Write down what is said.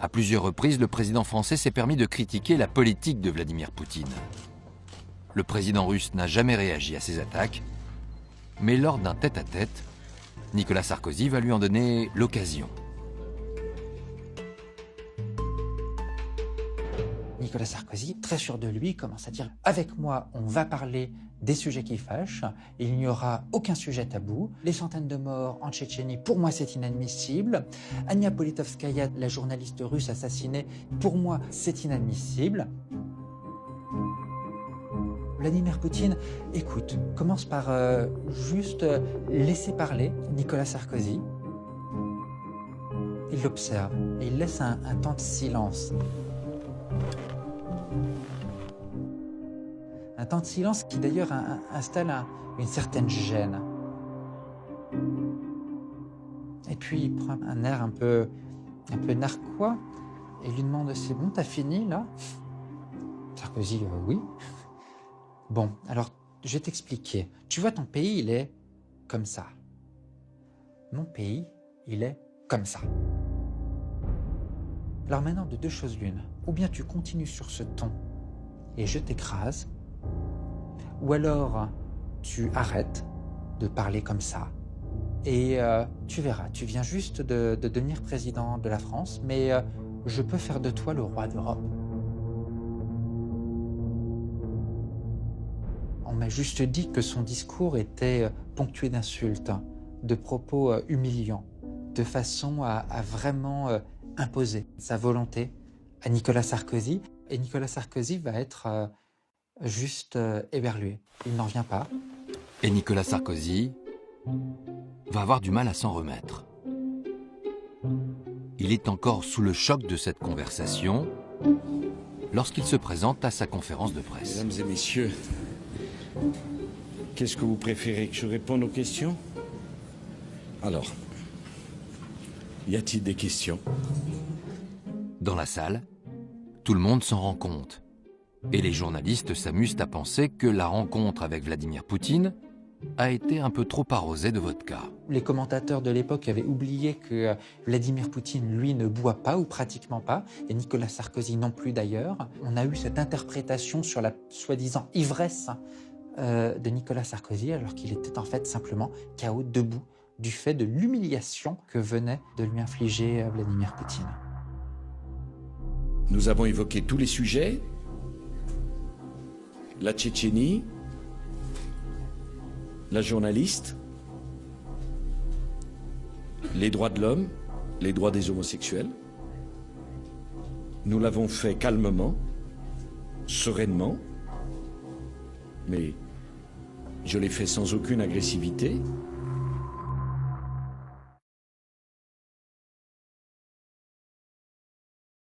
À plusieurs reprises, le président français s'est permis de critiquer la politique de Vladimir Poutine. Le président russe n'a jamais réagi à ces attaques, mais lors d'un tête-à-tête, Nicolas Sarkozy va lui en donner l'occasion. Nicolas Sarkozy, très sûr de lui, commence à dire « Avec moi, on va parler des sujets qui fâchent, il n'y aura aucun sujet tabou. Les centaines de morts en Tchétchénie, pour moi, c'est inadmissible. Ania Politkovskaya, la journaliste russe assassinée, pour moi, c'est inadmissible. » Vladimir Poutine, écoute, commence par juste laisser parler Nicolas Sarkozy. Il l'observe et il laisse un temps de silence. Un temps de silence qui d'ailleurs installe une certaine gêne. Et puis il prend un air un peu narquois et lui demande « C'est bon, t'as fini là ?» Sarkozy « Oui. » Bon, alors je vais t'expliquer. Tu vois, ton pays, il est comme ça. Mon pays, il est comme ça. Alors maintenant, de deux choses l'une. Ou bien tu continues sur ce ton et je t'écrase, ou alors tu arrêtes de parler comme ça et tu verras, tu viens juste de devenir président de la France, mais je peux faire de toi le roi d'Europe. On m'a juste dit que son discours était ponctué d'insultes, de propos humiliants, de façon à vraiment imposer sa volonté à Nicolas Sarkozy. Et Nicolas Sarkozy va être juste éberlué. Il n'en revient pas. Et Nicolas Sarkozy va avoir du mal à s'en remettre. Il est encore sous le choc de cette conversation lorsqu'il se présente à sa conférence de presse. Mesdames et messieurs, qu'est-ce que vous préférez, que je réponde aux questions? Alors, y a-t-il des questions? Dans la salle, tout le monde s'en rend compte. Et les journalistes s'amusent à penser que la rencontre avec Vladimir Poutine a été un peu trop arrosée de vodka. Les commentateurs de l'époque avaient oublié que Vladimir Poutine, lui, ne boit pas ou pratiquement pas, et Nicolas Sarkozy non plus d'ailleurs. On a eu cette interprétation sur la soi-disant ivresse de Nicolas Sarkozy, alors qu'il était en fait simplement KO debout du fait de l'humiliation que venait de lui infliger Vladimir Poutine. Nous avons évoqué tous les sujets, la Tchétchénie, la journaliste, les droits de l'homme, les droits des homosexuels. Nous l'avons fait calmement, sereinement, mais je l'ai fait sans aucune agressivité.